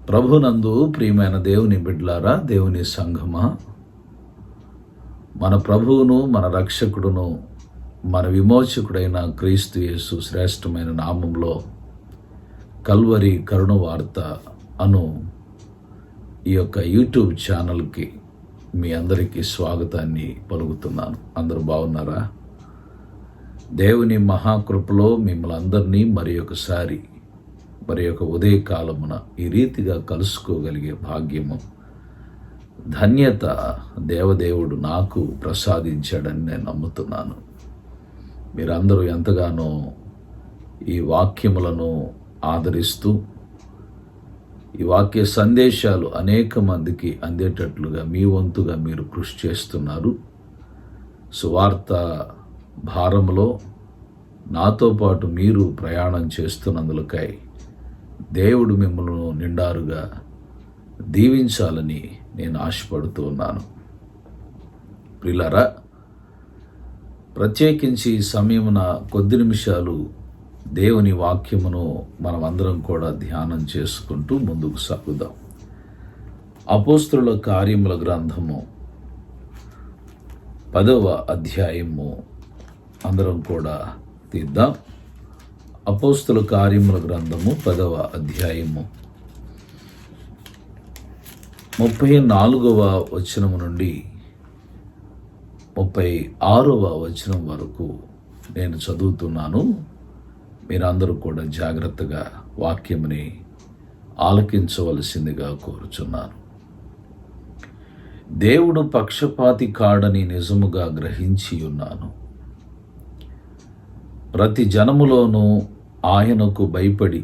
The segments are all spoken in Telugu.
ప్రభునందు ప్రియమైన దేవుని బిడ్డలారా, దేవుని సంఘమా, మన ప్రభువును, మన రక్షకుడును, మన విమోచకుడైన క్రీస్తు యేసు శ్రేష్టమైన నామంలో కల్వరి కరుణ వార్త అను ఈ యొక్క యూట్యూబ్ ఛానల్కి మీ అందరికీ స్వాగతాన్ని పలుకుతున్నాను. అందరూ బాగున్నారా? దేవుని మహాకృపలో మిమ్మల్ని అందరినీ మరి ఒక ఉదయకాలమున ఈ రీతిగా కలుసుకోగలిగే భాగ్యము, ధన్యత దేవదేవుడు నాకు ప్రసాదించాడని నేను నమ్ముతున్నాను. మీరందరూ ఎంతగానో ఈ వాక్యములను ఆదరిస్తూ ఈ వాక్య సందేశాలు అనేక మందికి అందేటట్లుగా మీ వంతుగా మీరు కృషి చేస్తున్నారు. సువార్త భారములో నాతో పాటు మీరు ప్రయాణం చేస్తున్నందులకై దేవుడు మిమ్మల్ని నిండారుగా దీవించాలని నేను ఆశపడుతూ ఉన్నాను. ప్రియులారా, ప్రత్యేకించి సమయమున కొద్ది నిమిషాలు దేవుని వాక్యమును మనమందరం కూడా ధ్యానం చేసుకుంటూ ముందుకు సాగుదాం. అపోస్తలుల కార్యముల గ్రంథము 10వ అధ్యాయము అందరం కూడా తీద్దాం. అపోస్తల కార్యముల గ్రంథము 10వ అధ్యాయము 34వ వచనము నుండి 36వ వచనం వరకు నేను చదువుతున్నాను. మీరందరూ కూడా జాగ్రత్తగా వాక్యముని ఆలకించవలసిందిగా కోరుచున్నాను. దేవుడు పక్షపాతి కాడని నిజముగా గ్రహించి ఉన్నాను. ప్రతి జనములోనూ ఆయనకు భయపడి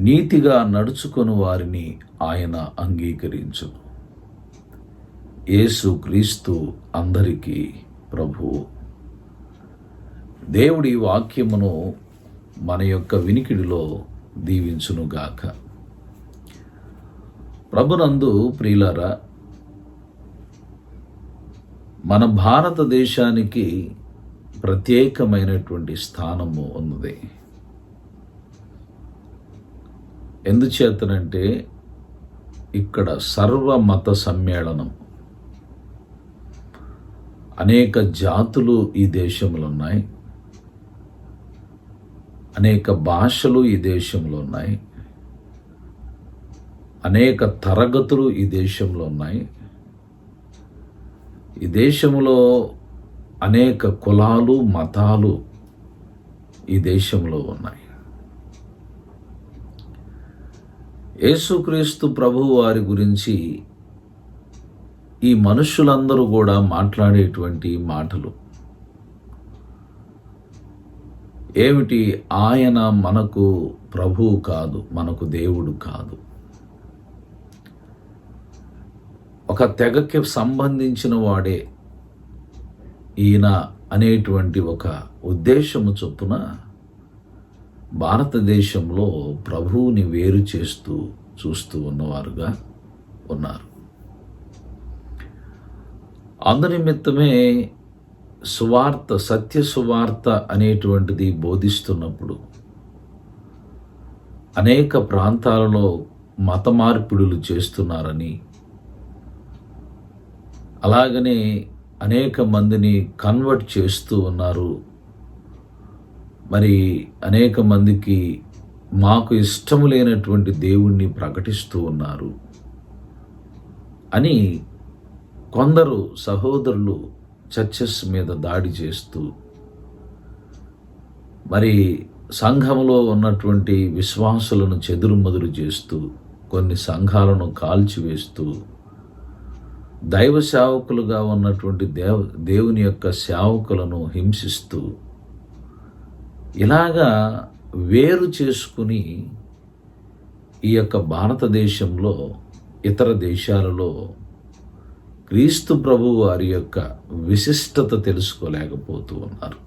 నీతిగా నడుచుకొని వారిని ఆయన అంగీకరించును. యేసు క్రీస్తు అందరికీ ప్రభువు. దేవుడి వాక్యమును మన యొక్క వినికిడిలో దీవించునుగాక. ప్రభునందు ప్రియులారా, మన భారతదేశానికి ప్రత్యేకమైనటువంటి స్థానము ఉన్నది. ఎందుచేతనంటే ఇక్కడ సర్వమత సమ్మేళనం, అనేక జాతులు ఈ దేశంలో ఉన్నాయి, అనేక భాషలు ఈ దేశంలో ఉన్నాయి, అనేక తరగతులు ఈ దేశంలో ఉన్నాయి. ఈ దేశంలో అనేక కులాలు, మతాలు ఈ దేశంలో ఉన్నాయి. యేసుక్రీస్తు ప్రభువు వారి గురించి ఈ మనుషులందరూ కూడా మాట్లాడేటువంటి మాటలు ఏమిటి? ఆయన మనకు ప్రభువు కాదు, మనకు దేవుడు కాదు. ఒక తెగకి సంబంధించిన వాడే ఈయన అనేటువంటి ఒక ఉద్దేశము చొప్పున భారతదేశంలో ప్రభువుని వేరు చేస్తూ చూస్తూ ఉన్నవారుగా ఉన్నారు. అందునిమిత్తమే సువార్త, సత్య సువార్త అనేటువంటిది బోధిస్తున్నప్పుడు అనేక ప్రాంతాలలో మత మార్పిడులు చేస్తున్నారని, అలాగనే అనేక మందిని కన్వర్ట్ చేస్తూ ఉన్నారు. మరి అనేక మందికి మాకు ఇష్టము లేనటువంటి దేవుణ్ణి ప్రకటిస్తూ ఉన్నారు అని కొందరు సహోదరులు చర్చెస్ మీద దాడి చేస్తూ, మరి సంఘములో ఉన్నటువంటి విశ్వాసులను చెదురుమదురు చేస్తూ, కొన్ని సంఘాలను కాల్చివేస్తూ, దైవ సేవకులుగా ఉన్నటువంటి దేవుని యొక్క సేవకులను హింసిస్తూ, ఇలాగా వేరు చేసుకుని ఈ యొక్క భారతదేశంలో, ఇతర దేశాలలో క్రీస్తు ప్రభువు వారి యొక్క విశిష్టత తెలుసుకోలేకపోతూ ఉన్నారు.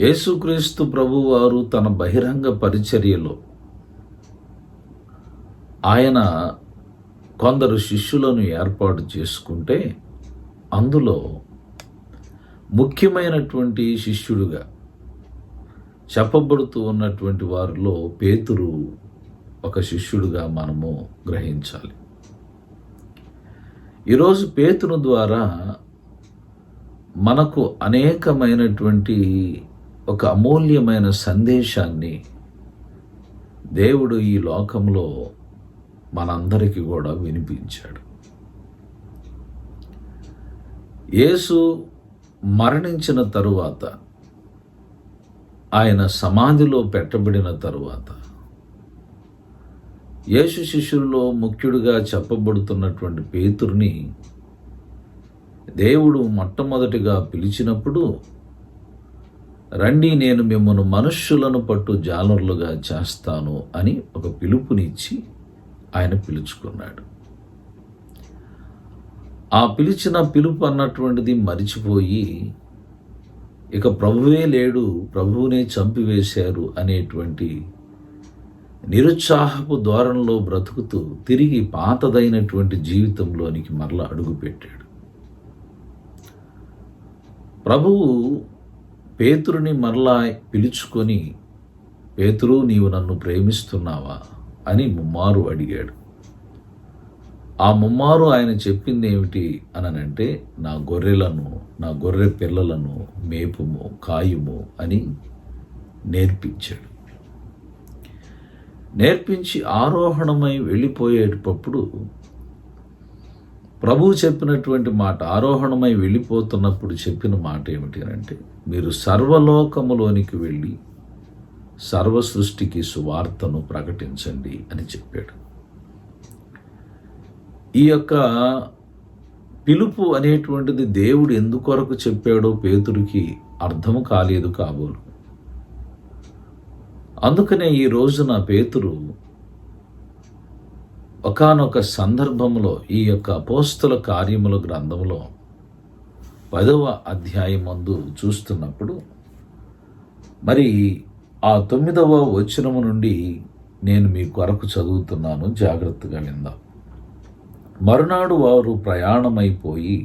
యేసుక్రీస్తు ప్రభువు వారు తన బహిరంగ పరిచర్యలో ఆయన కొందరు శిష్యులను ఏర్పాటు చేసుకుంటే అందులో ముఖ్యమైనటువంటి శిష్యుడుగా చెప్పబడుతూ ఉన్నటువంటి వారిలో పేతురు ఒక శిష్యుడిగా మనము గ్రహించాలి. ఈరోజు పేతురు ద్వారా మనకు అనేకమైనటువంటి ఒక అమూల్యమైన సందేశాన్ని దేవుడు ఈ లోకంలో మనందరికీ కూడా వినిపించాడు. యేసు మరణించిన తరువాత, ఆయన సమాధిలో పెట్టబడిన తరువాత, యేసు శిష్యుల్లో ముఖ్యుడిగా చెప్పబడుతున్నటువంటి పేతురుని దేవుడు మొట్టమొదటిగా పిలిచినప్పుడు, రండి నేను మిమ్మల్ని మనుష్యులను పట్టు జాలరులుగా చేస్తాను అని ఒక పిలుపునిచ్చి ఆయన పిలుచుకున్నాడు. ఆ పిలిచిన పిలుపు అన్నటువంటిది మరిచిపోయి, ఇక ప్రభువే లేడు, ప్రభువునే చంపివేశారు అనేటువంటి నిరుత్సాహపు ధోరణిలో బ్రతుకుతూ తిరిగి పాతదైనటువంటి జీవితంలోనికి మరలా అడుగుపెట్టాడు. ప్రభువు పేతురుని మరలా పిలుచుకొని, పేతురు నీవు నన్ను ప్రేమిస్తున్నావా అని ముమ్మారు అడిగాడు. ఆ ముమ్మారు ఆయన చెప్పింది ఏమిటి అనంటే, నా గొర్రెలను, నా గొర్రె పిల్లలను మేపుము, కాయుము అని నేర్పించాడు. నేర్పించి ఆరోహణమై వెళ్ళిపోయేటప్పుడు ప్రభువు చెప్పినటువంటి మాట, ఆరోహణమై వెళ్ళిపోతున్నప్పుడు చెప్పిన మాట ఏమిటి అంటే, మీరు సర్వలోకములోనికి వెళ్ళి సర్వ సృష్టికి సువార్తను ప్రకటించండి అని చెప్పాడు. ఈ యొక్క పిలుపు అనేటువంటిది దేవుడు ఎందుకొరకు చెప్పాడో పేతురికి అర్థం కాలేదు కాబోలు. అందుకనే ఈ రోజున పేతురు ఒకానొక సందర్భంలో ఈ యొక్క అపోస్తల కార్యముల గ్రంథంలో 10వ అధ్యాయం ముందు చూస్తున్నప్పుడు, మరి ఆ 9వ వచనము నుండి నేను మీ కొరకు చదువుతున్నాను, జాగ్రత్తగా విందాం. మరునాడు వారు ప్రయాణమైపోయి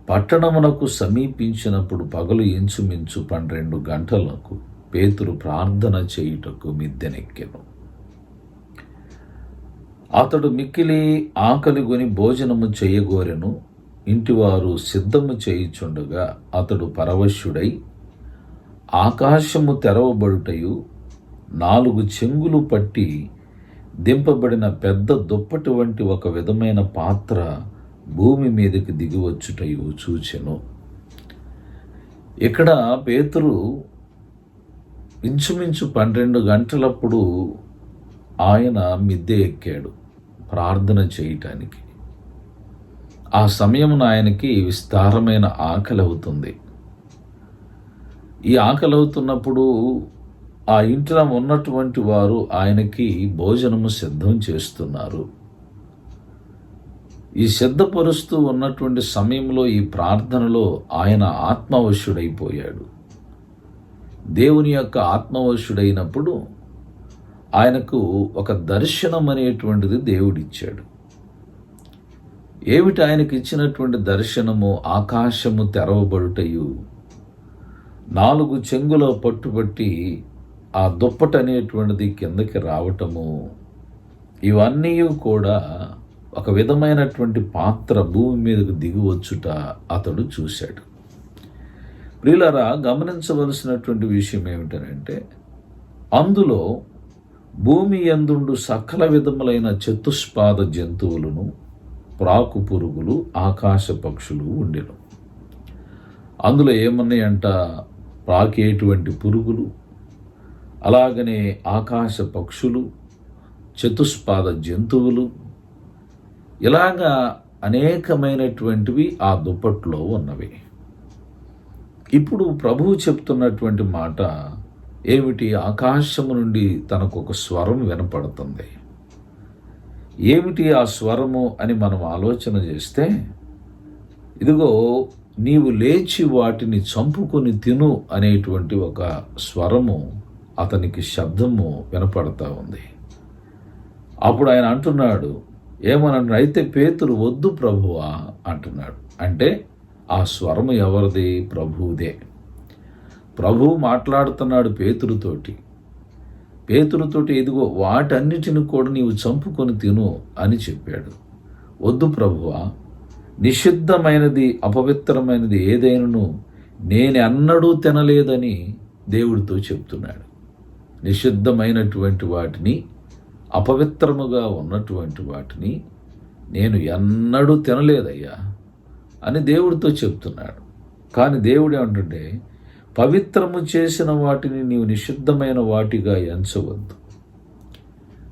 పట్టణమునకు సమీపించినప్పుడు పగలు ఇంచుమించు 12 గంటలకు పేతురు ప్రార్థన చేయుటకు మిద్దెనెక్కెను. అతడు మిక్కిలి ఆకలిగొని భోజనము చేయగోరెను. ఇంటివారు సిద్ధము చేయుచుండగా అతడు పరవశుడై ఆకాశము తెరవబడుటయు 4 చెంగులు పట్టి దింపబడిన పెద్ద దుప్పటి వంటి ఒక విధమైన పాత్ర భూమి మీదకి దిగివచ్చుటయు చూచెను. ఇక్కడ పేతురు ఇంచుమించు 12 గంటలప్పుడు ఆయన మిద్దె ఎక్కాడు ప్రార్థన చేయటానికి. ఆ సమయమున ఆయనకి విస్తారమైన ఆకలి అవుతుంది. ఈ ఆకలి అవుతున్నప్పుడు ఆ ఇంట్లో ఉన్నటువంటి వారు ఆయనకి భోజనము సిద్ధం చేస్తున్నారు. ఈ సిద్ధపరుస్తూ ఉన్నటువంటి సమయంలో ఈ ప్రార్థనలో ఆయన ఆత్మవశుడైపోయాడు. దేవుని యొక్క ఆత్మవశుడైనప్పుడు ఆయనకు ఒక దర్శనం అనేటువంటిది దేవుడిచ్చాడు. ఏమిటి ఆయనకి ఇచ్చినటువంటి దర్శనము? ఆకాశము తెరవబడుటయు 4 చెంగుల పట్టుబట్టి ఆ దుప్పటి అనేటువంటిది కిందకి రావటము, ఇవన్నీ కూడా ఒక విధమైనటువంటి పాత్ర భూమి మీదకు దిగివచ్చుట అతడు చూశాడు. ప్రియులారా, గమనించవలసినటువంటి విషయం ఏమిటంటే, అందులో భూమి యందుండు సకల విధములైన చతుష్పాద జంతువులను, ప్రాకు పురుగులు, ఆకాశ పక్షులు ఉండెను. అందులో ఏమన్నాయంట? ప్రాకేటువంటి పురుగులు, అలాగనే ఆకాశ పక్షులు, చతుష్పాద జంతువులు, ఇలాగా అనేకమైనటువంటివి ఆ దుప్పట్లో ఉన్నవి. ఇప్పుడు ప్రభువు చెప్తున్నటువంటి మాట ఏమిటి? ఆకాశము నుండి తనకు ఒక స్వరం వినపడుతుంది. ఏమిటి ఆ స్వరము అని మనం ఆలోచన చేస్తే, ఇదిగో నీవు లేచి వాటిని చంపుకొని తిను అనేటువంటి ఒక స్వరము, అతనికి శబ్దము వినపడతా ఉంది. అప్పుడు ఆయన అంటున్నాడు, ఏమన్నాడు? అయితే పేతురు వద్దు ప్రభువా అంటున్నాడు. అంటే ఆ స్వరము ఎవరిది? ప్రభువుదే. ప్రభువు మాట్లాడుతున్నాడు పేతురుతోటి ఇదిగో వాటన్నిటిని కూడా నీవు చంపుకొని తిను అని చెప్పాడు. వద్దు ప్రభువా, నిషిద్ధమైనది అపవిత్రమైనది ఏదైనను నేనెన్నడూ తినలేదని దేవుడితో చెప్తున్నాడు. నిషిద్ధమైనటువంటి వాటిని, అపవిత్రముగా ఉన్నటువంటి వాటిని నేను ఎన్నడూ తినలేదయ్యా అని దేవుడితో చెప్తున్నాడు. కానీ దేవుడు ఏమంటుంటే, పవిత్రము చేసిన వాటిని నీవు నిషిద్ధమైన వాటిగా ఎంచవద్దు.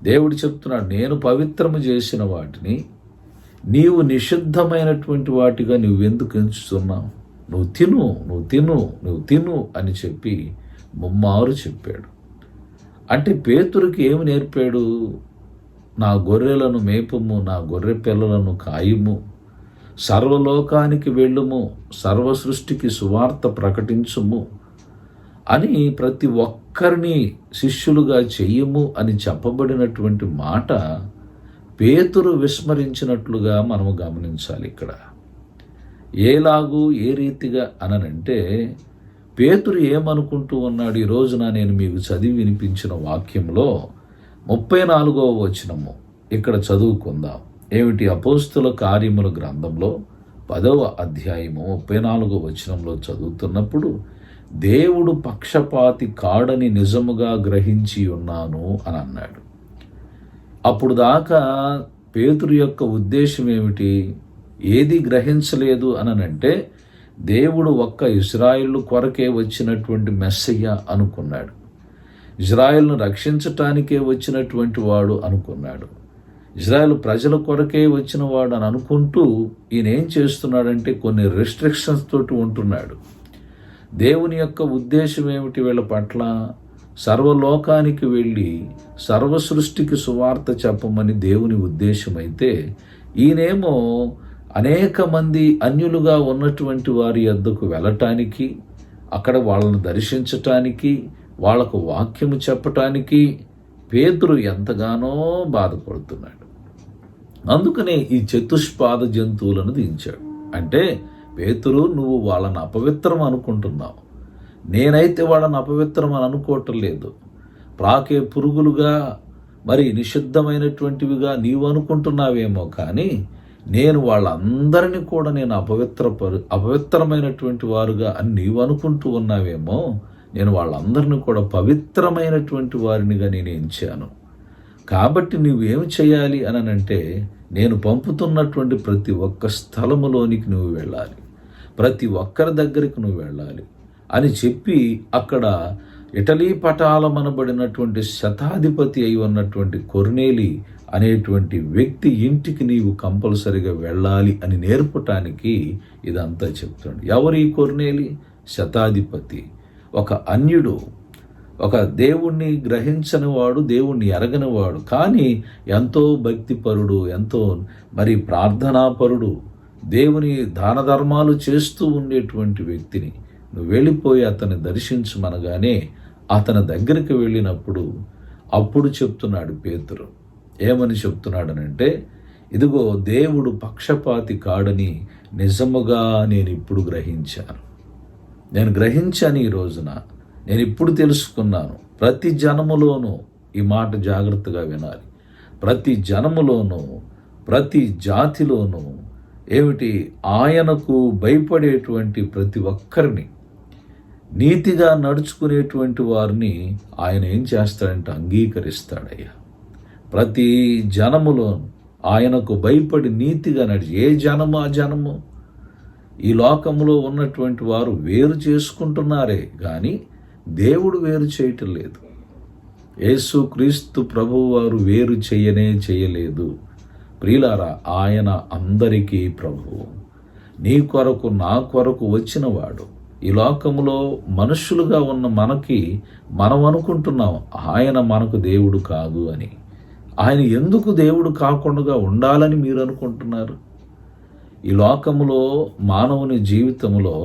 దేవుడు చెప్తున్నాడు, నేను పవిత్రము చేసిన వాటిని నీవు నిషిద్ధమైనటువంటి వాటిగా నువ్వెందుకు ఎంచుతున్నావు? నువ్వు తిను అని చెప్పి ముమ్మారు చెప్పాడు. అంటే పేతురుకి ఏమి నేర్పాడు? నా గొర్రెలను మేపుము, నా గొర్రె పిల్లలను కాయుము, సర్వలోకానికి వెళ్ళుము, సర్వ సృష్టికి సువార్త ప్రకటించుము అని ప్రతి ఒక్కరిని శిష్యులుగా చెయ్యము అని చెప్పబడినటువంటి మాట పేతురు విస్మరించినట్లుగా మనము గమనించాలి. ఇక్కడ ఏ రీతిగా అనంటే, పేతురు ఏమనుకుంటూ ఉన్నాడు? ఈ రోజున నేను మీకు చదివి వినిపించిన వాక్యంలో 34వ వచనము ఇక్కడ చదువుకుందాం. ఏమిటి? అపోస్తుల కార్యముల గ్రంథంలో 10వ అధ్యాయము 34వ వచనంలో చదువుతున్నప్పుడు, దేవుడు పక్షపాతి కాడని నిజముగా గ్రహించి ఉన్నాను అని అన్నాడు. అప్పుడు దాకా పేతురు యొక్క ఉద్దేశం ఏమిటి? ఏది గ్రహించలేదు అనంటే, దేవుడు ఒక్క ఇజ్రాయిల్ కొరకే వచ్చినటువంటి మెస్సయ్య అనుకున్నాడు. ఇజ్రాయిల్ను రక్షించటానికే వచ్చినటువంటి వాడు అనుకున్నాడు. ఇజ్రాయెల్ ప్రజల కొరకే వచ్చిన వాడు అని అనుకుంటూ ఈయన ఏం చేస్తున్నాడంటే కొన్ని రెస్ట్రిక్షన్స్ తోటి ఉంటున్నాడు. దేవుని యొక్క ఉద్దేశం ఏమిటి వీళ్ళ పట్ల? సర్వలోకానికి వెళ్ళి సర్వ సృష్టికి సువార్త చెప్పమని దేవుని ఉద్దేశం అయితే, ఈయనేమో అనేక మంది అన్యులుగా ఉన్నటువంటి వారి యొద్దకు వెళ్ళటానికి, అక్కడ వాళ్ళను దర్శించటానికి, వాళ్లకు వాక్యము చెప్పటానికి పేతురు ఎంతగానో బాధపడుతున్నాడు. అందుకనే ఈ చతుష్పాద జంతువులను దించాడు. అంటే పేతురు, నువ్వు వాళ్ళని అపవిత్రం అనుకుంటున్నావు, నేనైతే వాళ్ళని అపవిత్రం అని అనుకోవటం లేదు. ప్రాకే పురుగులుగా మరి నిషిద్ధమైనటువంటివిగా నీవు అనుకుంటున్నావేమో, కానీ నేను వాళ్ళందరినీ కూడా నేను అపవిత్రమైనటువంటి వారుగా అని నీవు అనుకుంటూ ఉన్నావేమో, నేను వాళ్ళందరినీ కూడా పవిత్రమైనటువంటి వారినిగా నేను ఎంచాను. కాబట్టి నువ్వేమి చేయాలి అనంటే, నేను పంపుతున్నటువంటి ప్రతి ఒక్క స్థలములోనికి నువ్వు వెళ్ళాలి, ప్రతి ఒక్కరి దగ్గరికి నువ్వు వెళ్ళాలి అని చెప్పి, అక్కడ ఇటలీ పటాలమనబడినటువంటి శతాధిపతి అయి ఉన్నటువంటి కొర్నేలి అనేటువంటి వ్యక్తి ఇంటికి నీవు కంపల్సరిగా వెళ్ళాలి అని నేర్పటానికి ఇదంతా చెప్తాడు. ఎవరు ఈ కొర్నేలి? శతాధిపతి, ఒక అన్యుడు, ఒక దేవుణ్ణి గ్రహించని వాడు, దేవుణ్ణి ఎరగనివాడు, కానీ ఎంతో భక్తిపరుడు, ఎంతో మరి ప్రార్థనాపరుడు, దేవుని దాన ధర్మాలు చేస్తూ ఉండేటువంటి వ్యక్తిని నువ్వు వెళ్ళిపోయి అతన్ని దర్శించమనగానే అతని దగ్గరికి వెళ్ళినప్పుడు అప్పుడు చెప్తున్నాడు పేతురు. ఏమని చెప్తున్నాడనంటే, ఇదిగో దేవుడు పక్షపాతి కాడని నిజముగా నేను ఇప్పుడు గ్రహించాను. నేను గ్రహించాను ఈ రోజున, నేను ఇప్పుడు తెలుసుకున్నాను. ప్రతి జనములోనూ ఈ మాట జాగ్రత్తగా వినాలి. ప్రతి జనములోనూ, ప్రతి జాతిలోనూ ఏమిటి? ఆయనకు భయపడేటువంటి ప్రతి ఒక్కరిని, నీతిగా నడుచుకునేటువంటి వారిని ఆయన ఏం చేస్తాడంటే అంగీకరిస్తాడయ్యా. ప్రతి జనములోనూ ఆయనకు భయపడి నీతిగా నడిచి, ఏ జనము ఆ జనము, ఈ లోకంలో ఉన్నటువంటి వారు వేరు చేసుకుంటున్నారే కానీ దేవుడు వేరు చేయటం లేదు. యేసు క్రీస్తు ప్రభువు వారు వేరు చేయలేదు. ప్రియులారా, ఆయన అందరికీ ప్రభువు. నీ కొరకు నా కొరకు వచ్చినవాడు. ఈ లోకములో మనుష్యులుగా ఉన్న మనకి మనం అనుకుంటున్నాం ఆయన మనకు దేవుడు కాదు అని. ఆయన ఎందుకు దేవుడు కాకుండా ఉండాలని మీరు అనుకుంటున్నారు? ఈ లోకములో మానవుని జీవితంలో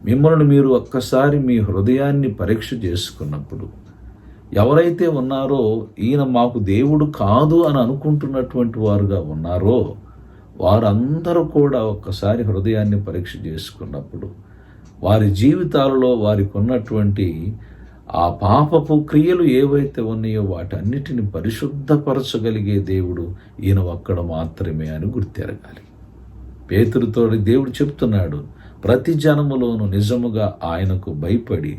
మిమ్మల్ని మీరు ఒక్కసారి మీ హృదయాన్ని పరీక్ష చేసుకున్నప్పుడు, ఎవరైతే ఉన్నారో ఈయన మాకు దేవుడు కాదు అని అనుకుంటున్నటువంటి వారుగా ఉన్నారో వారందరూ కూడా ఒక్కసారి హృదయాన్ని పరీక్ష చేసుకున్నప్పుడు వారి జీవితాలలో వారికి ఉన్నటువంటి ఆ పాపపు క్రియలు ఏవైతే ఉన్నాయో వాటన్నిటిని పరిశుద్ధపరచగలిగే దేవుడు ఈయన ఒక్కడు మాత్రమే అని గుర్తెరగాలి. పేతురుతో దేవుడు చెప్తున్నాడు, ప్రతి జనములోనూ నిజముగా ఆయనకు భయపడి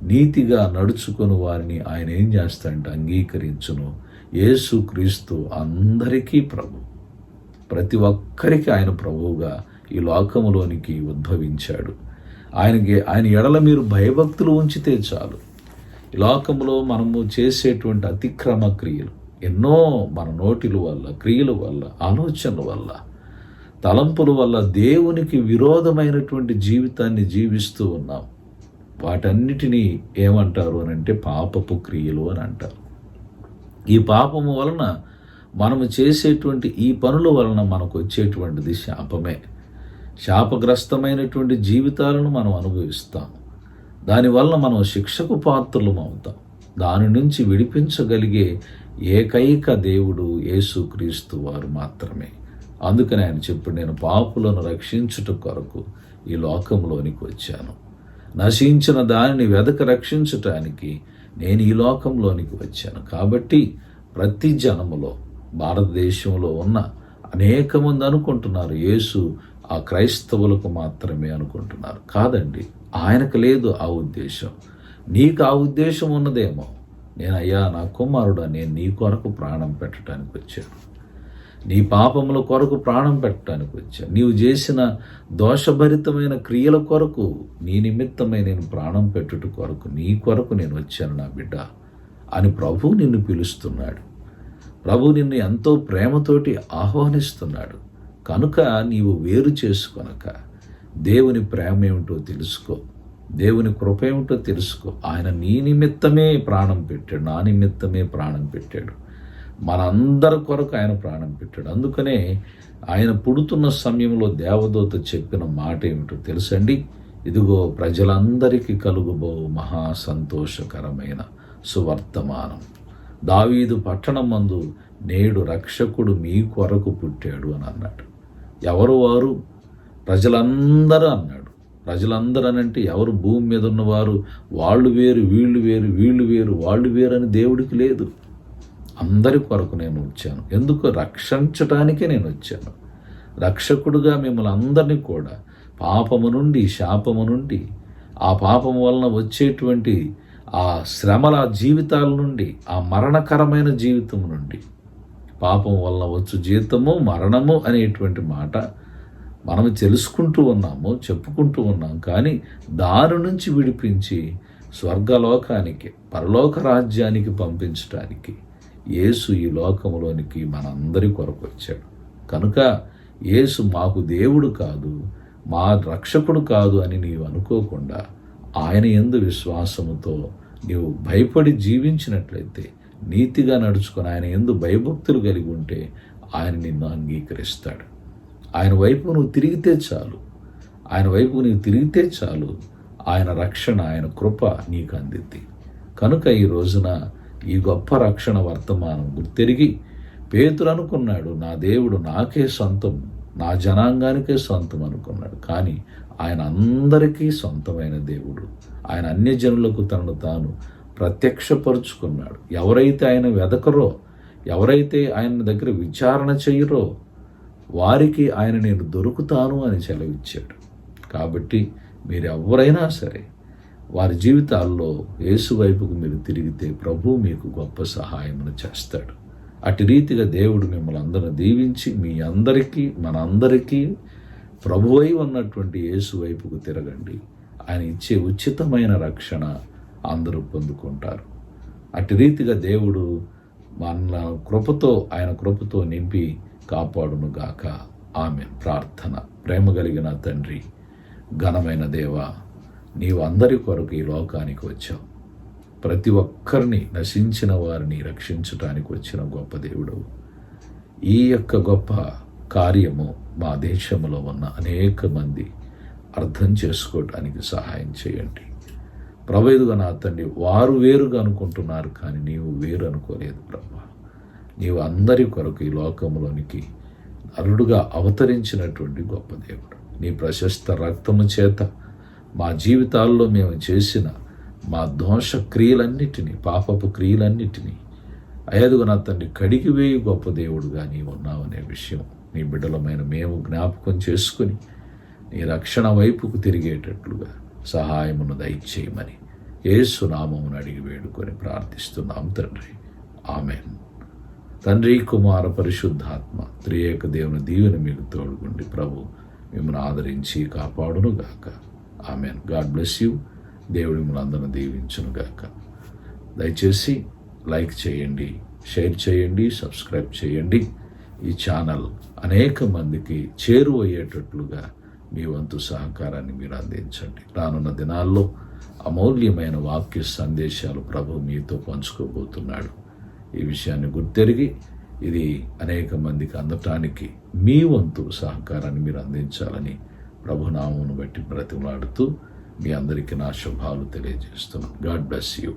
నీతిగా నడుచుకుని వారిని ఆయన ఏం చేస్తాడంటే అంగీకరించును. యేసుక్రీస్తు అందరికీ ప్రభు, ప్రతి ఒక్కరికి ఆయన ప్రభువుగా ఈ లోకములోనికి ఉద్భవించాడు. ఆయన ఎడల మీరు భయభక్తులు ఉంచితే చాలు. ఈ లోకంలో మనము చేసేటువంటి అతిక్రమ క్రియలు ఎన్నో మన నోటిల వల్ల, క్రియల వల్ల, ఆలోచనల వల్ల, తలంపుల వల్ల దేవునికి విరోధమైనటువంటి జీవితాన్ని జీవిస్తూ ఉన్నాం. వాటన్నిటినీ ఏమంటారు అని అంటే పాపపు క్రియలు అని అంటారు. ఈ పాపము వలన మనము చేసేటువంటి ఈ పనుల వలన మనకు వచ్చేటువంటిది శాపమే. శాపగ్రస్తమైనటువంటి జీవితాలను మనం అనుభవిస్తాం. దానివల్ల మనం శిక్షకు పాత్రలం అవుతాం. దాని నుంచి విడిపించగలిగే ఏకైక దేవుడు యేసుక్రీస్తు వారు మాత్రమే. అందుకని ఆయన చెప్పాడు, నేను పాపులను రక్షించుట కొరకు ఈ లోకంలోనికి వచ్చాను. నశించిన దానిని వెదక రక్షించటానికి నేను ఈ లోకంలోనికి వచ్చాను. కాబట్టి ప్రతి జనములో, భారతదేశంలో ఉన్న అనేక మంది అనుకుంటున్నారు యేసు ఆ క్రైస్తవులకు మాత్రమే అనుకుంటున్నారు. కాదండి, ఆయనకు లేదు ఆ ఉద్దేశం. నీకు ఆ ఉద్దేశం ఉన్నదేమో. అయ్యా నా కుమారుడా, నేను నీ కొరకు ప్రాణం పెట్టడానికి వచ్చాను. నీ పాపముల కొరకు ప్రాణం పెట్టడానికి వచ్చాను. నీవు చేసిన దోషభరితమైన క్రియల కొరకు, నీ నిమిత్తమై నేను ప్రాణం పెట్టుట కొరకు, నీ కొరకు నేను వచ్చాను నా బిడ్డ అని ప్రభువు నిన్ను పిలుస్తున్నాడు. ప్రభు నిన్ను ఎంతో ప్రేమతోటి ఆహ్వానిస్తున్నాడు. కనుక నీవు వేరు చేసుకొనక దేవుని ప్రేమ ఏమిటో తెలుసుకో, దేవుని కృప ఏమిటో తెలుసుకో. ఆయన నీ నిమిత్తమే ప్రాణం పెట్టాడు, నా నిమిత్తమే ప్రాణం పెట్టాడు, మనందరి కొరకు ఆయన ప్రాణం పెట్టాడు. అందుకనే ఆయన పుడుతున్న సమయంలో దేవదూత చెప్పిన మాట ఏమిటో తెలుసండి? ఇదిగో ప్రజలందరికీ కలుగుబో మహా సంతోషకరమైన సువర్తమానం, దావీదు పట్టణమందు నేడు రక్షకుడు మీ కొరకు పుట్టాడు అని అన్నాడు. ఎవరు వారు? ప్రజలందరూ అన్నాడు. ప్రజలందరూ అనంటే ఎవరు? భూమి మీద ఉన్నవారు. వాళ్ళు వేరు, వీళ్ళు వేరు, వీళ్ళు వేరు, వాళ్ళు వేరు అని దేవుడికి లేదు. అందరి కొరకు నేను వచ్చాను. ఎందుకు? రక్షించటానికే నేను వచ్చాను. రక్షకుడుగా మిమ్మల్ని అందరినీ కూడా పాపము నుండి, శాపము నుండి, ఆ పాపము వలన వచ్చేటువంటి ఆ శ్రమల జీవితాల నుండి, ఆ మరణకరమైన జీవితం నుండి, పాపం వలన వచ్చు జీతము మరణము అనేటువంటి మాట మనం తెలుసుకుంటూ ఉన్నాము, చెప్పుకుంటూ ఉన్నాం. కానీ దాని నుంచి విడిపించి స్వర్గలోకానికి, పరలోక రాజ్యానికి పంపించడానికి యేసు ఈ లోకంలోనికి మనందరి కొరకు వచ్చాడు. కనుక యేసు మాకు దేవుడు కాదు, మా రక్షకుడు కాదు అని నీవు అనుకోకుండా ఆయన యందు విశ్వాసముతో నీవు భయపడి జీవించినట్లయితే, నీతిగా నడుచుకొని ఆయన యందు భయభక్తులు కలిగి ఉంటే ఆయన నిన్ను అంగీకరిస్తాడు. ఆయన వైపు నువ్వు తిరిగితే చాలు, ఆయన వైపు నీవు తిరిగితే చాలు, ఆయన రక్షణ, ఆయన కృప నీకు అందిద్ది. కనుక ఈ రోజున ఈ గొప్ప రక్షణ వర్తమానం గుర్తెరిగి పేతురు అనుకున్నాడు, నా దేవుడు నాకే సొంతం, నా జనాంగానికే సొంతం అనుకున్నాడు. కానీ ఆయన అందరికీ సొంతమైన దేవుడు. ఆయన అన్యజనులకు తనను తాను ప్రత్యక్షపరుచుకున్నాడు. ఎవరైతే ఆయన వెదకరో, ఎవరైతే ఆయన దగ్గర విచారణ చేయరో వారికి ఆయన నేను దొరుకుతాను అని సెలవిచ్చాడు. కాబట్టి మీరు ఎవరైనా సరే వారి జీవితాల్లో యేసు వైపుకు మీరు తిరిగితే ప్రభువు మీకు గొప్ప సహాయమును చేస్తాడు. అటు రీతిగా దేవుడు మిమ్మల్ని అందరూ దీవించి మీ అందరికీ, మనందరికీ ప్రభువై ఉన్నటువంటి యేసు వైపుకు తిరగండి. ఆయన ఇచ్చే ఉచితమైన రక్షణ అందరూ పొందుకుంటారు. అటు రీతిగా దేవుడు మన కృపతో, ఆయన కృపతో నింపి కాపాడును గాక. ఆమేన్. ప్రార్థన. ప్రేమ కలిగిన తండ్రి, ఘనమైన దేవా, నీవు అందరి కొరకు ఈ లోకానికి వచ్చావు. ప్రతి ఒక్కరిని, నశించిన వారిని రక్షించటానికి వచ్చిన గొప్ప దేవుడవు. ఈ యొక్క గొప్ప కార్యము మా దేశంలో ఉన్న అనేక మంది అర్థం చేసుకోవటానికి సహాయం చేయండి. ప్రభువుగా నా తండ్రి, వారు వేరుగా అనుకుంటున్నారు కానీ నీవు వేరు అనుకోలేదు ప్రభా. నీవు అందరి కొరకు ఈ లోకంలోనికి నరుడుగా అవతరించినటువంటి గొప్ప దేవుడు. నీ ప్రశస్త రక్తము చేత మా జీవితాల్లో మేము చేసిన మా దోష క్రియలన్నిటినీ, పాపపు క్రియలన్నిటినీ అయ్యదుగు నా తండ్రి కడిగివేయి గొప్ప దేవుడుగా నీవు ఉన్నావనే విషయం నీ బిడ్డలమైన మేము జ్ఞాపకం చేసుకుని నీ రక్షణ వైపుకు తిరిగేటట్లుగా సహాయమును దయచేయమని యేసు నామమును అడిగి వేడుకొని ప్రార్థిస్తున్నాం తండ్రి. ఆమెన్. తండ్రి, కుమార, పరిశుద్ధాత్మ త్రియేక దేవుని దీవెన మీకు తోడుగుండి ప్రభు మిమ్మల్ని ఆదరించి కాపాడును గాక. ఆమెన్. God bless you. దేవుడు మిమ్మల్ని అందరిని దీవించును గాక. దయచేసి లైక్ చేయండి, షేర్ చేయండి, సబ్స్క్రైబ్ చేయండి. ఈ ఛానల్ అనేక మందికి చేరువయ్యేటట్లుగా మీ వంతు సహకారాన్ని మీరు అందించండి. రానున్న దినాల్లో అమూల్యమైన వాక్య సందేశాలు ప్రభు మీతో పంచుకోబోతున్నాడు. ఈ విషయాన్ని గుర్తెరిగి ఇది అనేక మందికి అందటానికి మీ వంతు సహకారాన్ని మీరు అందించాలని ప్రభునామమును బట్టి బ్రతిమలాడుతూ మీ అందరికీ నా శుభాలు తెలియజేస్తున్నాను. God bless you.